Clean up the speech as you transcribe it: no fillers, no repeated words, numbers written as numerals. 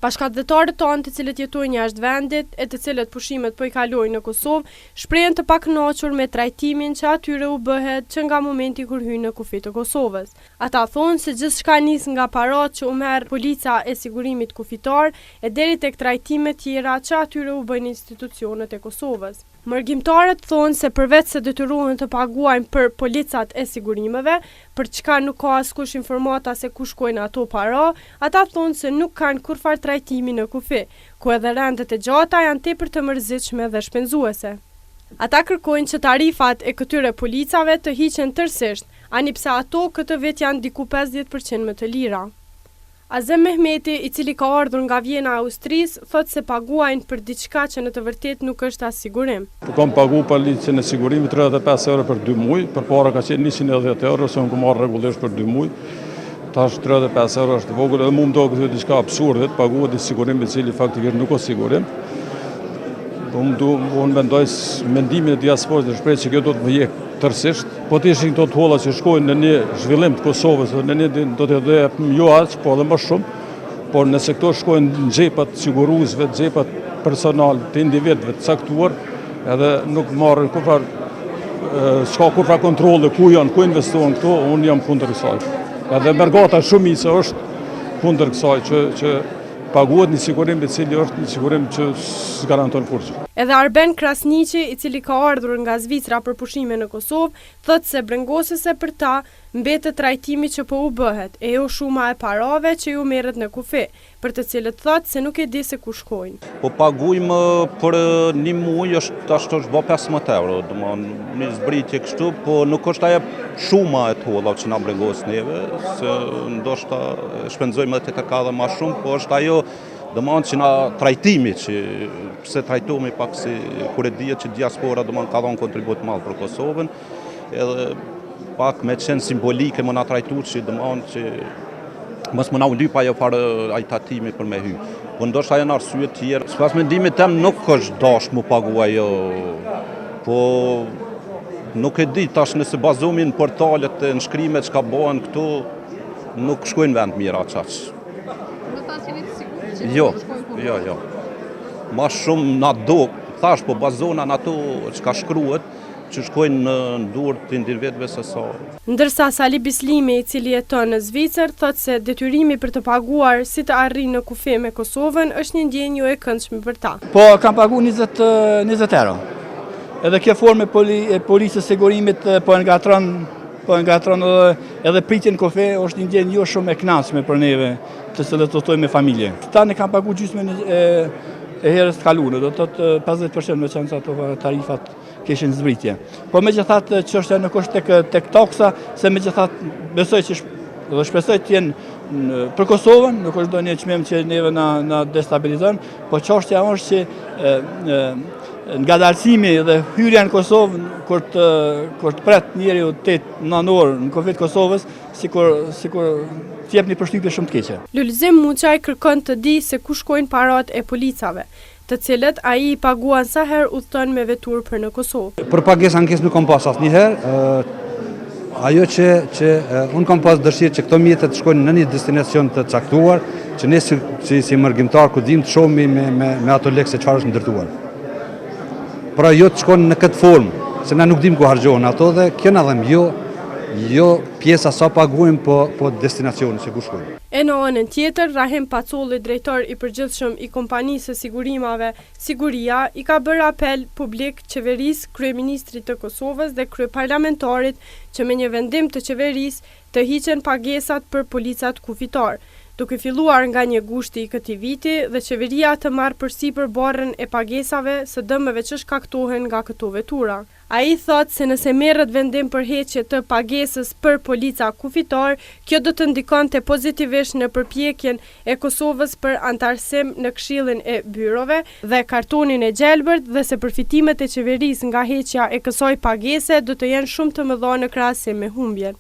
Bashkëdhetarët tonë të cilët jetojnë jashtë vendit e të cilët pushimet po i kalojnë në Kosovë, shprehen të pakënaqur me trajtimin që atyre u bëhet që nga momenti kur hynë në kufi të Kosovës. Ata thonë se gjithçka nis nga parat që u merr polica e sigurimit kufitar e deri tek trajtimet tjera që atyre u bëjnë institucionet e Kosovës. Mërgjimtarët thonë se përveç se detyrohen të paguajnë për policat e sigurimeve, për çka nuk ka askush informata se ku shkojnë ato para, ata thonë se nuk kanë kurfar trajtimi në kufi, ku edhe rendet e gjata janë tepër të mërzitshme dhe shpenzuese. Ata kërkojnë që tarifat e këtyre policave të hiqen tërësisht, ani pse ato këtë vit janë diku 50% më të lira. Azem Mehmeti, i cili ka ardhur nga Vjena, Austrisë, thotë se paguajnë për diçka që në të vërtetë nuk është as sigurim. Kam pagu policën e sigurimit 35 euro për 2 muaj, përpara ka qenë 110 euro, se unë kam marrë rregullisht për 2 muaj. Tash 35 euro është vogël, edhe mua më duket diçka absurde, të paguhet i sigurim i cili faktikisht nuk është sigurim. Unë mendoj mendimin e diasporës dhe shpresoj që kjo do të më jek tërësisht. Po të ishin këto holla që shkojnë në një zhvillim të Kosovës, në një do të jep jo aq, po edhe më shumë, por nëse këto shkojnë në xhepat siguruesve, në xhepat personal të individëve të caktuar, edhe nuk marrin s'ka kurfar kontrolle ku janë, ku investojnë këto, unë jam kundër kësaj. Edhe Bergata shumica është kundër kësaj që paguhet një sigurim i cili është një sigurim që s'garanton kurrë. Edhe Arben Krasniqi, i cili ka ardhur nga Zvicra për pushime në Kosovë, thotë se brengosese për ta mbetet trajtimi që po u bëhet, e jo shuma e parave që ju merret në kufi, për të cilët thotë se nuk e di se ku shkojnë. Po paguajmë për një muaj është bë 15 euro, domethënë një zbritje kështu, po nuk është ajo shuma e tolla që na brengos neve, se ndoshta shpenzojmë edhe të ka dhe më shumë, po është ajo domethënë që na trajtimi që pse trajtohemi pak si kur e dihet që diaspora domethënë ka dhënë kontribut madh për Kosovën, edhe pak me qenë simbolike më na trajtuar që domethënë që mos më na u lyp ajo farë ai tatimi për me hy. Po ndoshta janë arsye të tjera. Sipas mendimit tim nuk është dashur mu pagu ajo. Po nuk e di tash nëse bazohemi në portalet e shkrimet që ka bëhen këtu, nuk shkojnë vend mira çaq. Do ta jeni të sigurt që Jo. Ma shumë na do, thash po bazona në ato që ka shkruhet, që shkojnë në durë të individëve se sa. Ndërsa Sali Bislimi, i cili jeton në Zvicër, thotë se detyrimi për të paguar si të arrijë në kufi me Kosovën është një ndjenjë jo e këndshme për ta. Po kam pagu 20 euro. Edhe kjo formë e policës sigurimit po e ngatron edhe pritjen në kufi është një ndjenjë jo shumë e këndshme për neve, të cilët jetojmë me familje. Tani kam pagu gjysmën e herës të kaluar, do të thotë 50% me qenë ato tarifat kishin zbritje. Po megjithatë çështja nuk është tek taksa, se megjithatë besoj që dhe shpresoj të jenë për Kosovën, nuk është ndonjë çmim që neve na destabilizon, po çështja është që ngadalësimi dhe hyrja në Kosovë kur të pret njeriu 8 nënor në kufi të Kosovës, sikur t'jep një përshtypje shumë të keqe. Lulzim Muçaj kërkon të di se ku shkojnë parat e policave, të cilët ai i paguan sa herë udhton me vetur për në Kosovë. Për pagesë ankesë nuk kam pas asnjëherë. Ajo që unë kam pas dëshirë që këto mjete të shkojnë në një destinacion të caktuar, që ne si mërgjimtar ku dim të shohmi me ato lekë se çfarë është ndërtuar. Pra jo të shkojnë në këtë formë, se na nuk dim ku harxhohen ato dhe kjo na dhem jo pjesa sa paguajmë, po destinacioni se ku shkojnë. E në anën tjetër, Rahim Pacolli, drejtor i përgjithshëm i kompanisë së sigurimave Siguria, i ka bërë apel publik qeverisë, kryeministrit të Kosovës dhe kryeparlamentarit që me një vendim të qeverisë të hiqen pagesat për policat kufitar, duke filluar nga 1 gushti i këtij viti dhe qeveria të marrë përsipër barrën e pagesave së dëmeve që shkaktohen nga këto vetura. Ai thotë se nëse merret vendim për heqje të pagesës për polica kufitar, kjo do të ndikonte pozitivisht në përpjekjen e Kosovës për antarësim në Këshillin e Byrove dhe kartonin e gjelbërt dhe se përfitimet e qeverisë nga heqja e kësaj pagese do të jenë shumë të mëdha në krahasim me humbjen.